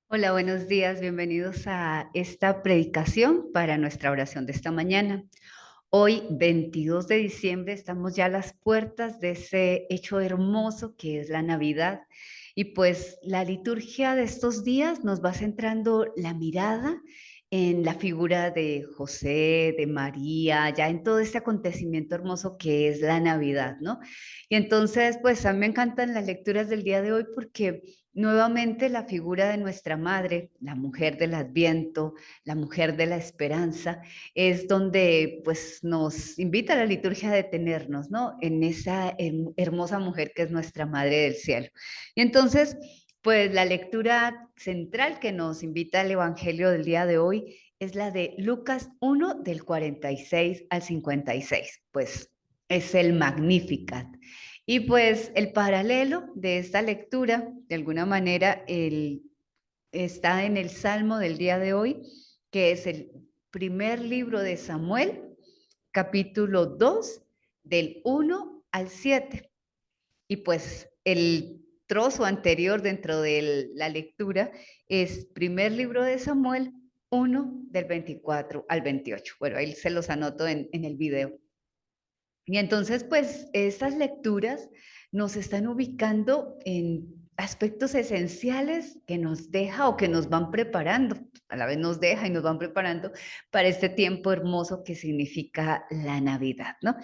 Hola, buenos días. Bienvenidos a esta predicación para nuestra oración de esta mañana. Hoy, 22 de diciembre, estamos ya a las puertas de ese hecho hermoso que es la Navidad. Y pues la liturgia de estos días nos va centrando la mirada en la figura de José, de María, ya en todo este acontecimiento hermoso que es la Navidad, ¿no? Y entonces, pues a mí me encantan las lecturas del día de hoy porque nuevamente la figura de nuestra madre, la mujer del Adviento, la mujer de la esperanza, es donde pues nos invita la liturgia a detenernos, ¿no? En esa hermosa mujer que es nuestra Madre del Cielo. Y entonces, pues la lectura central que nos invita el Evangelio del día de hoy es la de Lucas 1 del 46 al 56, pues es el Magnificat. Y pues el paralelo de esta lectura, de alguna manera, está en el Salmo del día de hoy, que es el primer libro de Samuel, capítulo 2 del 1 al 7. Y pues el trozo anterior dentro de la lectura es primer libro de Samuel 1 del 24 al 28. Bueno, ahí se los anoto en el video. Y entonces, pues, estas lecturas nos están ubicando en aspectos esenciales que nos deja o que nos van preparando, a la vez nos deja y nos van preparando para este tiempo hermoso que significa la Navidad, ¿no?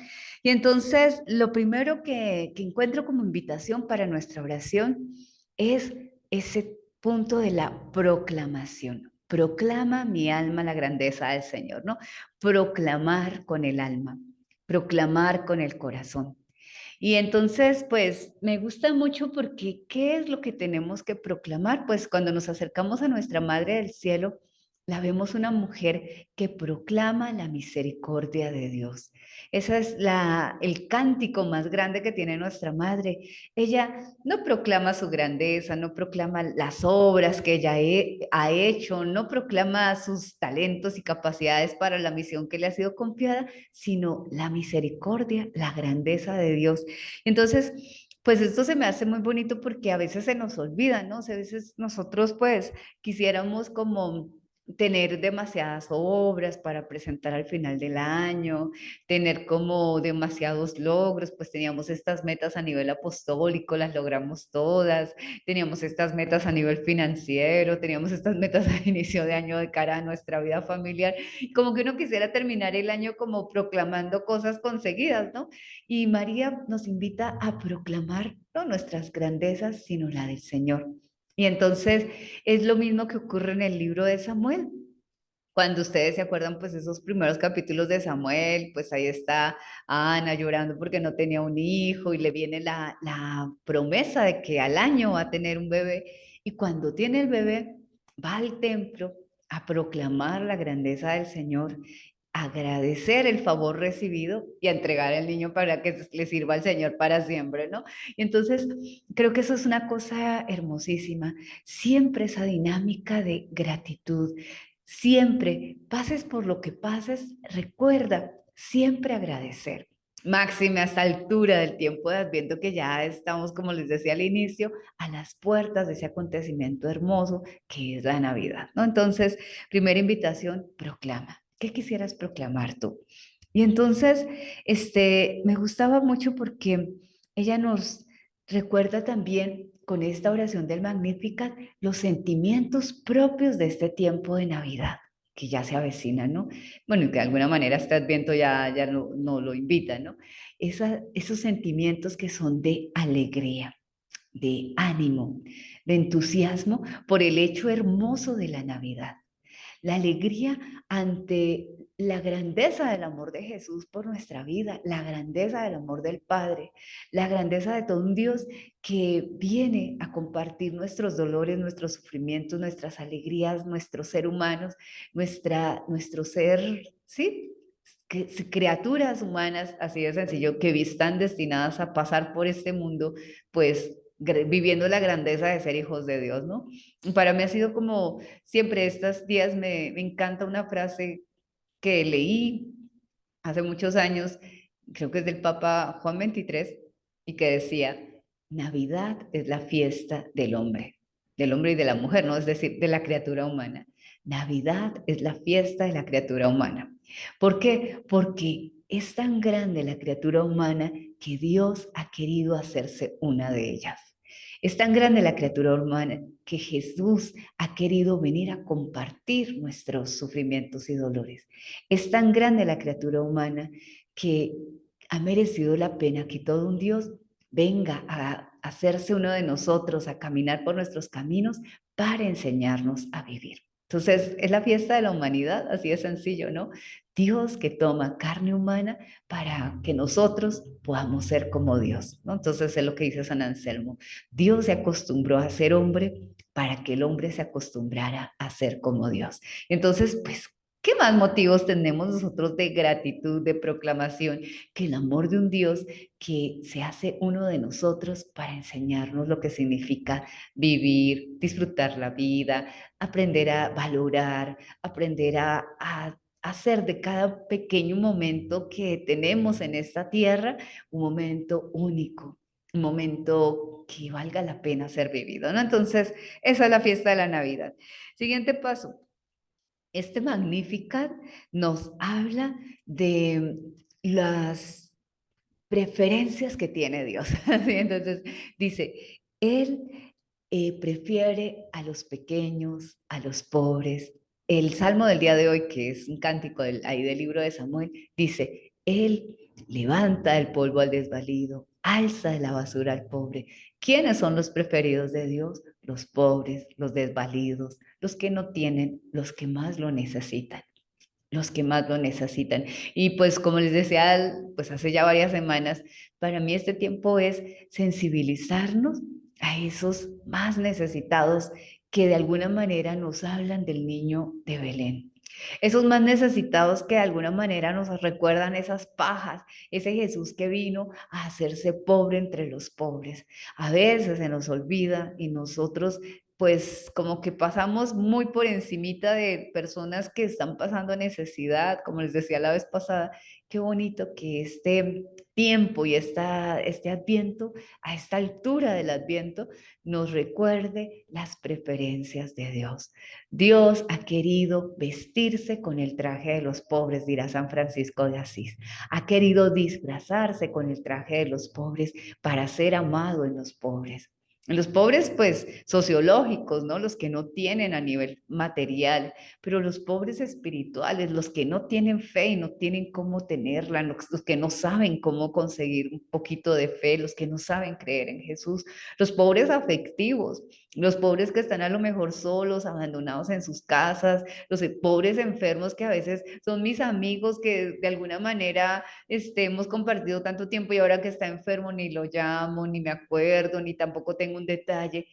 Y entonces, lo primero que encuentro como invitación para nuestra oración es ese punto de la proclamación. Proclama mi alma la grandeza del Señor, ¿no? Proclamar con el alma, proclamar con el corazón. Y entonces, pues me gusta mucho porque ¿qué es lo que tenemos que proclamar? Pues cuando nos acercamos a nuestra Madre del Cielo, la vemos una mujer que proclama la misericordia de Dios. Ese es el cántico más grande que tiene nuestra Madre. Ella no proclama su grandeza, no proclama las obras que ella ha hecho, no proclama sus talentos y capacidades para la misión que le ha sido confiada, sino la misericordia, la grandeza de Dios. Entonces, pues esto se me hace muy bonito porque a veces se nos olvida, ¿no? O sea, a veces nosotros pues quisiéramos como tener demasiadas obras para presentar al final del año, tener como demasiados logros, pues teníamos estas metas a nivel apostólico, las logramos todas, teníamos estas metas a nivel financiero, teníamos estas metas a inicio de año de cara a nuestra vida familiar, como que uno quisiera terminar el año como proclamando cosas conseguidas, ¿no? Y María nos invita a proclamar no nuestras grandezas, sino la del Señor. Y entonces es lo mismo que ocurre en el libro de Samuel. Cuando ustedes se acuerdan, pues esos primeros capítulos de Samuel, pues ahí está Ana llorando porque no tenía un hijo y le viene la promesa de que al año va a tener un bebé. Y cuando tiene el bebé, va al templo a proclamar la grandeza del Señor, agradecer el favor recibido y a entregar al niño para que le sirva al Señor para siempre, ¿no? Y entonces, creo que eso es una cosa hermosísima. Siempre esa dinámica de gratitud. Siempre, pases por lo que pases, recuerda siempre agradecer. Máxime a esta altura del tiempo de Adviento que ya estamos, como les decía al inicio, a las puertas de ese acontecimiento hermoso que es la Navidad, ¿no? Entonces, primera invitación, proclama. ¿Qué quisieras proclamar tú? Y entonces, me gustaba mucho porque ella nos recuerda también con esta oración del Magnificat los sentimientos propios de este tiempo de Navidad que ya se avecina, ¿no? Bueno, y que de alguna manera este Adviento ya no lo invita, ¿no? Esos sentimientos que son de alegría, de ánimo, de entusiasmo por el hecho hermoso de la Navidad, la alegría ante la grandeza del amor de Jesús por nuestra vida, la grandeza del amor del Padre, la grandeza de todo un Dios que viene a compartir nuestros dolores, nuestros sufrimientos, nuestras alegrías, nuestros ser humanos, nuestro ser, ¿sí? Criaturas humanas, así de sencillo, que están destinadas a pasar por este mundo, pues viviendo la grandeza de ser hijos de Dios, ¿no? Para mí ha sido como siempre estos días me encanta una frase que leí hace muchos años, creo que es del Papa Juan XXIII, y que decía, Navidad es la fiesta del hombre. del hombre y de la mujer, ¿no? Es decir, de la criatura humana. Navidad es la fiesta de la criatura humana. ¿Por qué? Porque es tan grande la criatura humana que Dios ha querido hacerse una de ellas. Es tan grande la criatura humana que Jesús ha querido venir a compartir nuestros sufrimientos y dolores. Es tan grande la criatura humana que ha merecido la pena que todo un Dios venga a hacerse uno de nosotros, a caminar por nuestros caminos para enseñarnos a vivir. Entonces, es la fiesta de la humanidad, así de sencillo, ¿no? Dios que toma carne humana para que nosotros podamos ser como Dios, ¿no? Entonces, es lo que dice San Anselmo. Dios se acostumbró a ser hombre para que el hombre se acostumbrara a ser como Dios. Entonces, pues, ¿qué más motivos tenemos nosotros de gratitud, de proclamación, que el amor de un Dios que se hace uno de nosotros para enseñarnos lo que significa vivir, disfrutar la vida, aprender a valorar, aprender a hacer de cada pequeño momento que tenemos en esta tierra un momento único, un momento que valga la pena ser vivido, ¿no? Entonces, esa es la fiesta de la Navidad. Siguiente paso. Este Magnificat nos habla de las preferencias que tiene Dios. ¿Sí? Entonces dice, Él prefiere a los pequeños, a los pobres. El salmo del día de hoy, que es un cántico ahí del libro de Samuel, dice, Él levanta el polvo al desvalido, alza de la basura al pobre. ¿Quiénes son los preferidos de Dios? Los pobres, los desvalidos, los que no tienen, los que más lo necesitan, los que más lo necesitan. Y pues como les decía, pues hace ya varias semanas, para mí este tiempo es sensibilizarnos a esos más necesitados que de alguna manera nos hablan del niño de Belén. Esos más necesitados que de alguna manera nos recuerdan esas pajas, ese Jesús que vino a hacerse pobre entre los pobres. A veces se nos olvida y nosotros pues como que pasamos muy por encimita de personas que están pasando necesidad, como les decía la vez pasada, qué bonito que este tiempo y este adviento, a esta altura del adviento, nos recuerde las preferencias de Dios. Dios ha querido vestirse con el traje de los pobres, dirá San Francisco de Asís. Ha querido disfrazarse con el traje de los pobres para ser amado en los pobres. Los pobres, pues, sociológicos, ¿no? Los que no tienen a nivel material, pero los pobres espirituales, los que no tienen fe y no tienen cómo tenerla, los que no saben cómo conseguir un poquito de fe, los que no saben creer en Jesús, los pobres afectivos, los pobres que están a lo mejor solos, abandonados en sus casas, los pobres enfermos que a veces son mis amigos que de alguna manera hemos compartido tanto tiempo y ahora que está enfermo ni lo llamo, ni me acuerdo, ni tampoco tengo un detalle.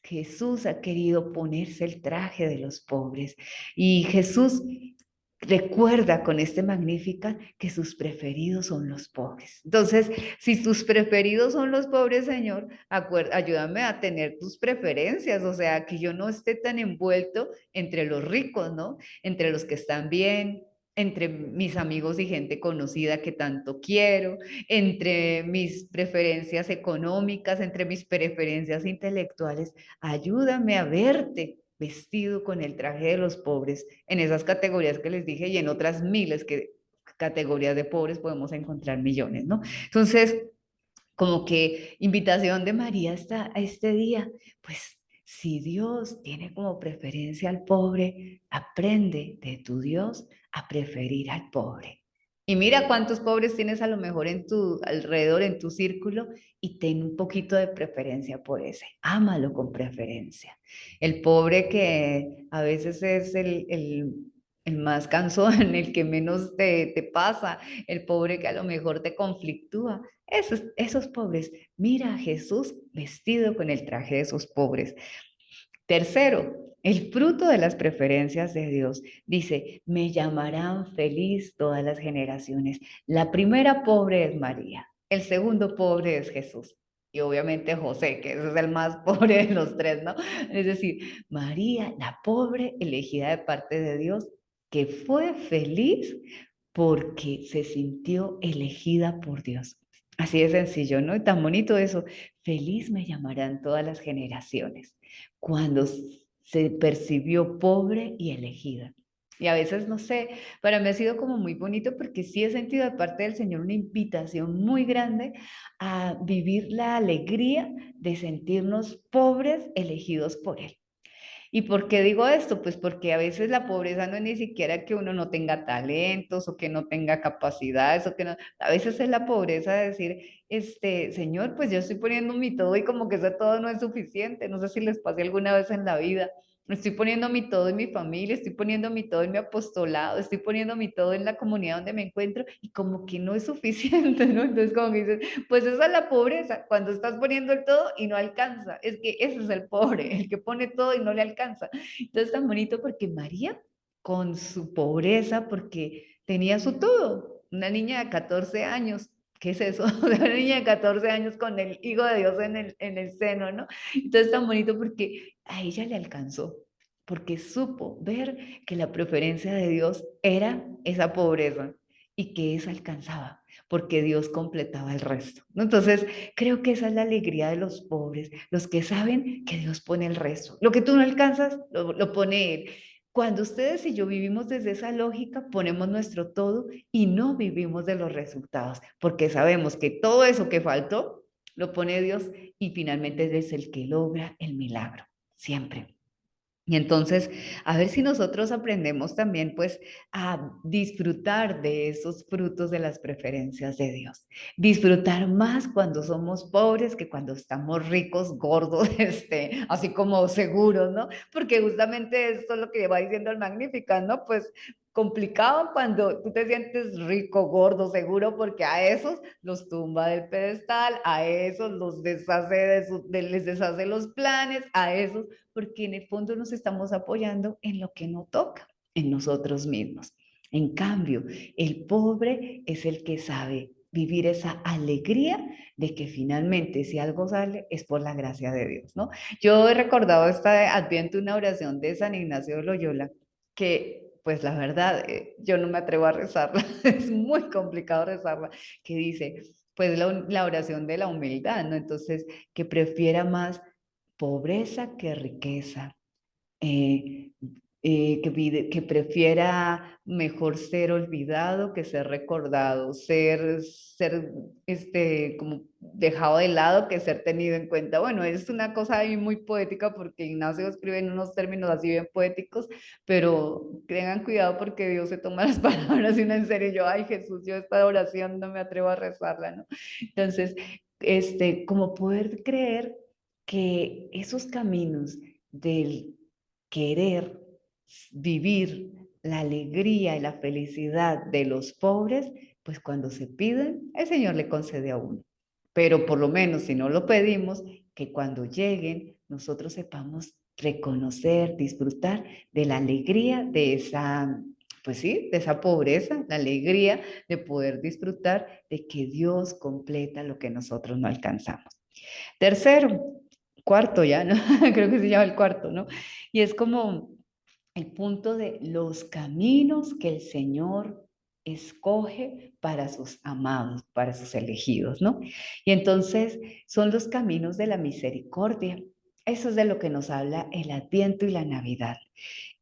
Jesús ha querido ponerse el traje de los pobres y Jesús recuerda con este Magnífica que sus preferidos son los pobres. Entonces, si tus preferidos son los pobres, Señor, ayúdame a tener tus preferencias, o sea, que yo no esté tan envuelto entre los ricos, ¿no? Entre los que están bien, entre mis amigos y gente conocida que tanto quiero, entre mis preferencias económicas, entre mis preferencias intelectuales. Ayúdame a verte vestido con el traje de los pobres en esas categorías que les dije y en otras miles que categorías de pobres podemos encontrar millones, ¿no? Entonces, como que invitación de María a este día, pues si Dios tiene como preferencia al pobre, aprende de tu Dios a preferir al pobre. Y mira cuántos pobres tienes a lo mejor en tu alrededor, en tu círculo, y ten un poquito de preferencia por ese. Ámalo con preferencia. El pobre que a veces es el más cansón, el que menos te pasa, el pobre que a lo mejor te conflictúa. Esos pobres, mira a Jesús vestido con el traje de esos pobres. Tercero, el fruto de las preferencias de Dios. Dice, me llamarán feliz todas las generaciones. La primera pobre es María, el segundo pobre es Jesús. Y obviamente José, que ese es el más pobre de los tres, ¿no? Es decir, María, la pobre elegida de parte de Dios, que fue feliz porque se sintió elegida por Dios. Así de sencillo, ¿no? Y tan bonito eso. Feliz me llamarán todas las generaciones cuando se percibió pobre y elegida. Y a veces, no sé, para mí ha sido como muy bonito porque sí he sentido de parte del Señor una invitación muy grande a vivir la alegría de sentirnos pobres elegidos por Él. ¿Y por qué digo esto? Pues porque a veces la pobreza no es ni siquiera que uno no tenga talentos o que no tenga capacidades o que no, a veces es la pobreza de decir, Señor, pues yo estoy poniendo mi todo y como que ese todo no es suficiente. No sé si les pasé alguna vez en la vida. Estoy poniendo mi todo en mi familia, estoy poniendo mi todo en mi apostolado, estoy poniendo mi todo en la comunidad donde me encuentro y como que no es suficiente, ¿no? Entonces como que dices, pues esa es la pobreza, cuando estás poniendo el todo y no alcanza. Es que ese es el pobre, el que pone todo y no le alcanza. Entonces tan bonito porque María, con su pobreza, porque tenía su todo, una niña de 14 años. ¿Qué es eso? Una niña de 14 años con el Hijo de Dios en el seno, ¿no? Entonces tan bonito porque a ella le alcanzó, porque supo ver que la preferencia de Dios era esa pobreza y que esa alcanzaba, porque Dios completaba el resto, ¿no? Entonces, creo que esa es la alegría de los pobres, los que saben que Dios pone el resto. Lo que tú no alcanzas, lo pone Él. Cuando ustedes y yo vivimos desde esa lógica, ponemos nuestro todo y no vivimos de los resultados, porque sabemos que todo eso que faltó, lo pone Dios y finalmente es el que logra el milagro, siempre. Y entonces, a ver si nosotros aprendemos también, pues, a disfrutar de esos frutos de las preferencias de Dios. Disfrutar más cuando somos pobres que cuando estamos ricos, gordos, así como seguros, ¿no? Porque justamente esto es lo que va diciendo el Magnificat, ¿no? Pues complicado cuando tú te sientes rico, gordo, seguro, porque a esos los tumba del pedestal, a esos los deshace les deshace los planes, a esos porque en el fondo nos estamos apoyando en lo que no toca, en nosotros mismos. En cambio, el pobre es el que sabe vivir esa alegría de que finalmente si algo sale es por la gracia de Dios, ¿no? Yo he recordado esta Adviento una oración de San Ignacio de Loyola que pues la verdad yo no me atrevo a rezarla, es muy complicado rezarla, que dice pues la oración de la humildad, ¿no? Entonces que prefiera más pobreza que riqueza, eh, que prefiera mejor ser olvidado que ser recordado, ser como dejado de lado que ser tenido en cuenta. Bueno, es una cosa ahí muy poética porque Ignacio escribe en unos términos así bien poéticos, pero tengan cuidado porque Dios se toma las palabras y una en serio. Yo, ay Jesús, yo esta oración no me atrevo a rezarla, ¿no? Entonces, como poder creer que esos caminos del querer vivir la alegría y la felicidad de los pobres, pues cuando se piden, el Señor le concede a uno. Pero por lo menos si no lo pedimos, que cuando lleguen nosotros sepamos reconocer, disfrutar de la alegría de esa, pues sí, de esa pobreza, la alegría de poder disfrutar de que Dios completa lo que nosotros no alcanzamos. Tercero, cuarto ya, ¿no? Creo que se llama el cuarto, ¿no? Y es como el punto de los caminos que el Señor escoge para sus amados, para sus elegidos, ¿no? Y entonces son los caminos de la misericordia. Eso es de lo que nos habla el Adviento y la Navidad.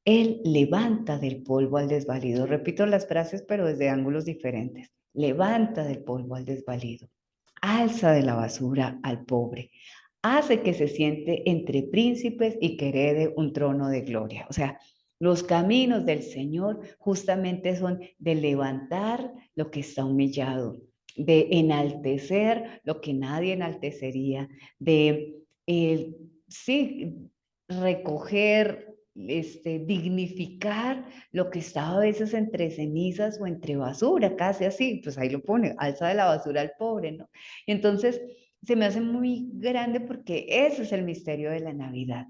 Él levanta del polvo al desvalido. Repito las frases, pero desde ángulos diferentes. Levanta del polvo al desvalido. Alza de la basura al pobre. Hace que se siente entre príncipes y que herede un trono de gloria. O sea, los caminos del Señor justamente son de levantar lo que está humillado, de enaltecer lo que nadie enaltecería, de, sí, recoger, dignificar lo que estaba a veces entre cenizas o entre basura, casi así, pues ahí lo pone, alza de la basura al pobre, ¿no? Y entonces se me hace muy grande porque ese es el misterio de la Navidad.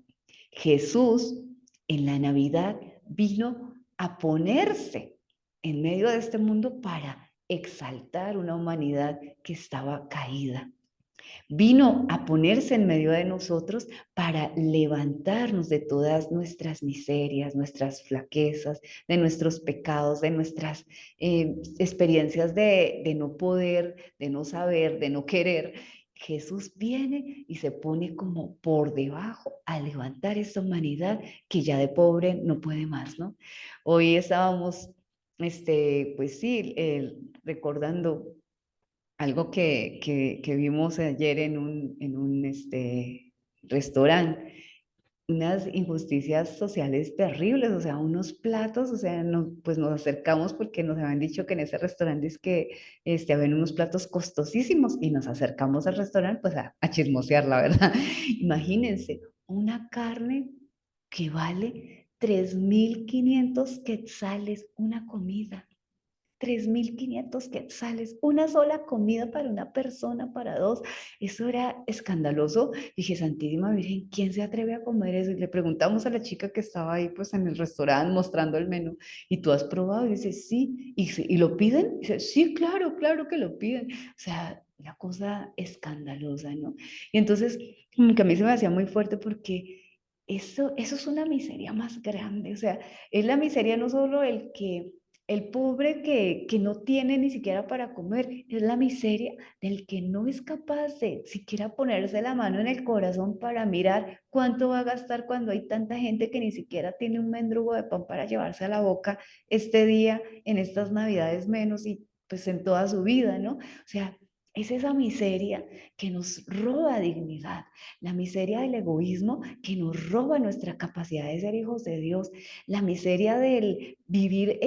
Jesús en la Navidad vino a ponerse en medio de este mundo para exaltar una humanidad que estaba caída. Vino a ponerse en medio de nosotros para levantarnos de todas nuestras miserias, nuestras flaquezas, de nuestros pecados, de nuestras experiencias de no poder, de no saber, de no querer. Jesús viene y se pone como por debajo a levantar esta humanidad que ya de pobre no puede más, ¿no? Hoy estábamos, pues sí, recordando algo que vimos ayer en un restaurante, unas injusticias sociales terribles, o sea, unos platos, o sea, pues nos acercamos porque nos habían dicho que en ese restaurante es que habían unos platos costosísimos y nos acercamos al restaurante pues a chismosear, la verdad. Imagínense, una carne que vale 3.500 quetzales, una comida. 3.500 quetzales, una sola comida para una persona, para dos. Eso era escandaloso. Dije, Santísima Virgen, ¿quién se atreve a comer eso? Y le preguntamos a la chica que estaba ahí, pues en el restaurante mostrando el menú, ¿y tú has probado? Y dice, sí. ¿Y lo piden? Y dice, sí, claro, claro que lo piden. O sea, una cosa escandalosa, ¿no? Y entonces, que a mí se me hacía muy fuerte porque eso es una miseria más grande. O sea, es la miseria no solo el pobre que no tiene ni siquiera para comer, es la miseria del que no es capaz de siquiera ponerse la mano en el corazón para mirar cuánto va a gastar cuando hay tanta gente que ni siquiera tiene un mendrugo de pan para llevarse a la boca este día, en estas navidades menos y pues en toda su vida, ¿no? O sea, es esa miseria que nos roba dignidad, la miseria del egoísmo que nos roba nuestra capacidad de ser hijos de Dios, la miseria del vivir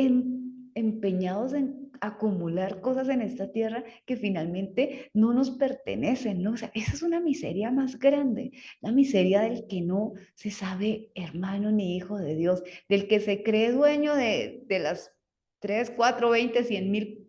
empeñados en acumular cosas en esta tierra que finalmente no nos pertenecen, ¿no? O sea, esa es una miseria más grande, la miseria del que no se sabe hermano ni hijo de Dios, del que se cree dueño de las 3, 4, 20, 100.000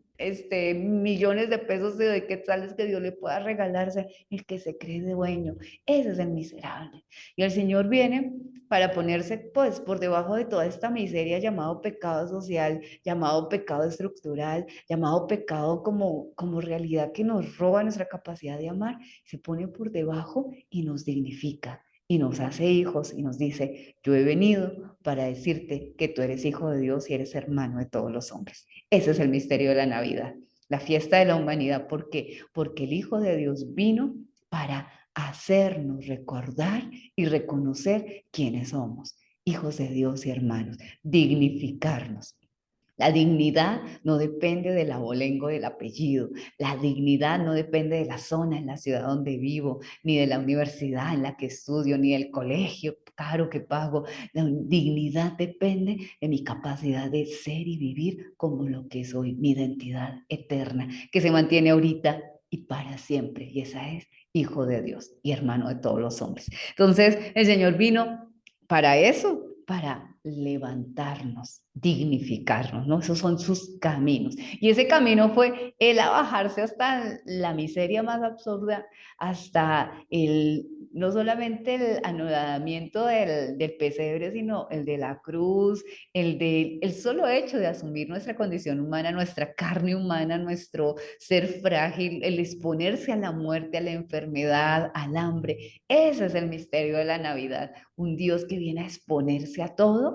millones de pesos de quetzales que Dios le pueda regalarse, el que se cree dueño, ese es el miserable. Y el Señor viene para ponerse pues por debajo de toda esta miseria llamado pecado social, llamado pecado estructural, llamado pecado como realidad que nos roba nuestra capacidad de amar, se pone por debajo y nos dignifica y nos hace hijos y nos dice, yo he venido para decirte que tú eres hijo de Dios y eres hermano de todos los hombres. Ese es el misterio de la Navidad, la fiesta de la humanidad. ¿Por qué? Porque el Hijo de Dios vino para hacernos recordar y reconocer quiénes somos, hijos de Dios y hermanos, dignificarnos. La dignidad no depende del abolengo del apellido, la dignidad no depende de la zona en la ciudad donde vivo, ni de la universidad en la que estudio, ni del colegio caro que pago. La dignidad depende de mi capacidad de ser y vivir como lo que soy, mi identidad eterna, que se mantiene ahorita y para siempre, y esa es hijo de Dios y hermano de todos los hombres. Entonces, el Señor vino para eso, para levantarnos, dignificarnos, ¿no? Esos son sus caminos. Y ese camino fue el a bajarse hasta la miseria más absurda, hasta no solamente el anodamiento del pesebre, sino el de la cruz, el solo hecho de asumir nuestra condición humana, nuestra carne humana, nuestro ser frágil, el exponerse a la muerte, a la enfermedad, al hambre. Ese es el misterio de la Navidad, un Dios que viene a exponerse a todo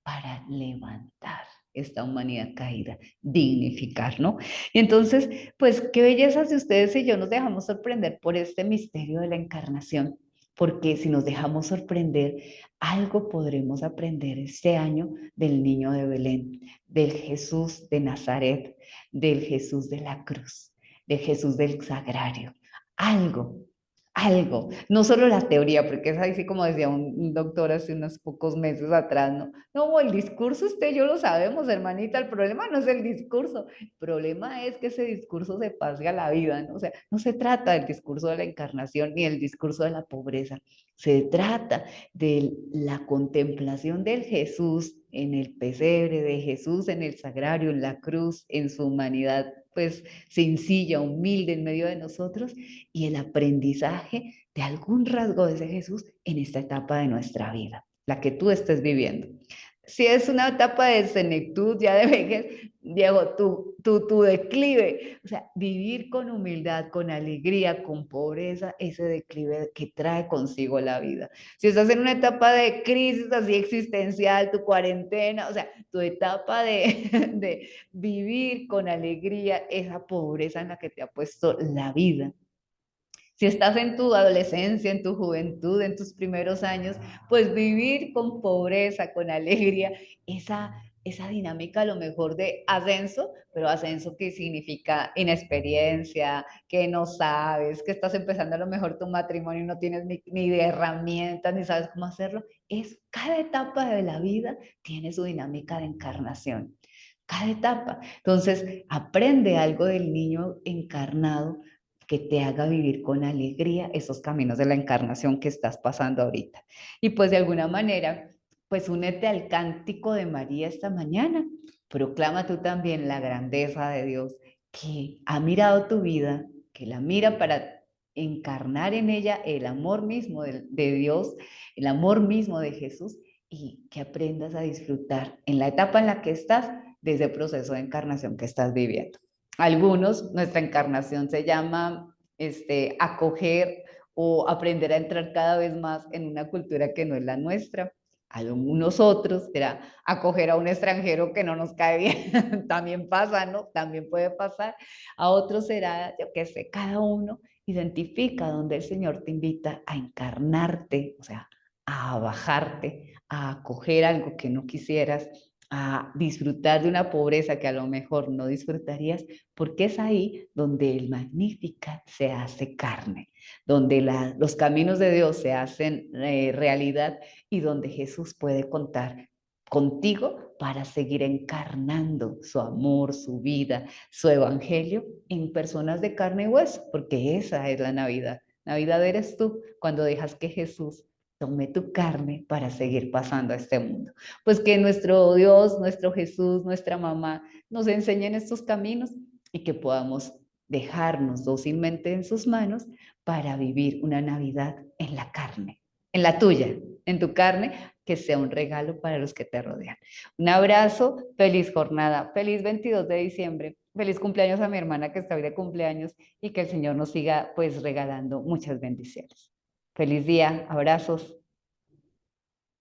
para levantar esta humanidad caída, dignificar, ¿no? Y entonces, pues qué belleza si ustedes y yo nos dejamos sorprender por este misterio de la encarnación, porque si nos dejamos sorprender, algo podremos aprender este año del niño de Belén, del Jesús de Nazaret, del Jesús de la cruz, del Jesús del sagrario. Algo, algo, no solo la teoría, porque es así como decía un doctor hace unos pocos meses atrás, ¿no? No, el discurso usted y yo lo sabemos, hermanita, el problema no es el discurso, el problema es que ese discurso se pase a la vida, ¿no? O sea, no se trata del discurso de la encarnación ni el discurso de la pobreza, se trata de la contemplación del Jesús en el pesebre, de Jesús en el sagrario, en la cruz, en su humanidad, pues sencilla, humilde en medio de nosotros y el aprendizaje de algún rasgo de ese Jesús en esta etapa de nuestra vida, la que tú estés viviendo. Si es una etapa de senectud, ya de vejez, Diego, tu declive, o sea, vivir con humildad, con alegría, con pobreza, ese declive que trae consigo la vida. Si estás en una etapa de crisis así existencial, tu cuarentena, o sea, tu etapa de, de vivir con alegría, esa pobreza en la que te ha puesto la vida. Si estás en tu adolescencia, en tu juventud, en tus primeros años, pues vivir con pobreza, con alegría, esa dinámica a lo mejor de ascenso, pero ascenso que significa inexperiencia, que no sabes, que estás empezando a lo mejor tu matrimonio y no tienes ni de herramientas, ni sabes cómo hacerlo. Cada etapa de la vida tiene su dinámica de encarnación. Cada etapa. Entonces, aprende algo del niño encarnado que te haga vivir con alegría esos caminos de la encarnación que estás pasando ahorita. Y pues de alguna manera, pues únete al cántico de María esta mañana. Proclama tú también la grandeza de Dios que ha mirado tu vida, que la mira para encarnar en ella el amor mismo de Dios, el amor mismo de Jesús y que aprendas a disfrutar en la etapa en la que estás de ese proceso de encarnación que estás viviendo. Algunos, nuestra encarnación se llama acoger o aprender a entrar cada vez más en una cultura que no es la nuestra. Algunos otros será acoger a un extranjero que no nos cae bien, también pasa, ¿no? También puede pasar. A otros será, yo qué sé, cada uno identifica donde el Señor te invita a encarnarte, o sea, a bajarte, a acoger algo que no quisieras, a disfrutar de una pobreza que a lo mejor no disfrutarías, porque es ahí donde el Magnificat se hace carne, donde los caminos de Dios se hacen realidad y donde Jesús puede contar contigo para seguir encarnando su amor, su vida, su evangelio en personas de carne y hueso, porque esa es la Navidad. Navidad eres tú cuando dejas que Jesús tome tu carne para seguir pasando a este mundo. Pues que nuestro Dios, nuestro Jesús, nuestra mamá nos enseñen estos caminos y que podamos dejarnos dócilmente en sus manos para vivir una Navidad en la carne, en la tuya, en tu carne, que sea un regalo para los que te rodean. Un abrazo, feliz jornada, feliz 22 de diciembre, feliz cumpleaños a mi hermana que está hoy de cumpleaños y que el Señor nos siga pues regalando muchas bendiciones. Feliz día, abrazos.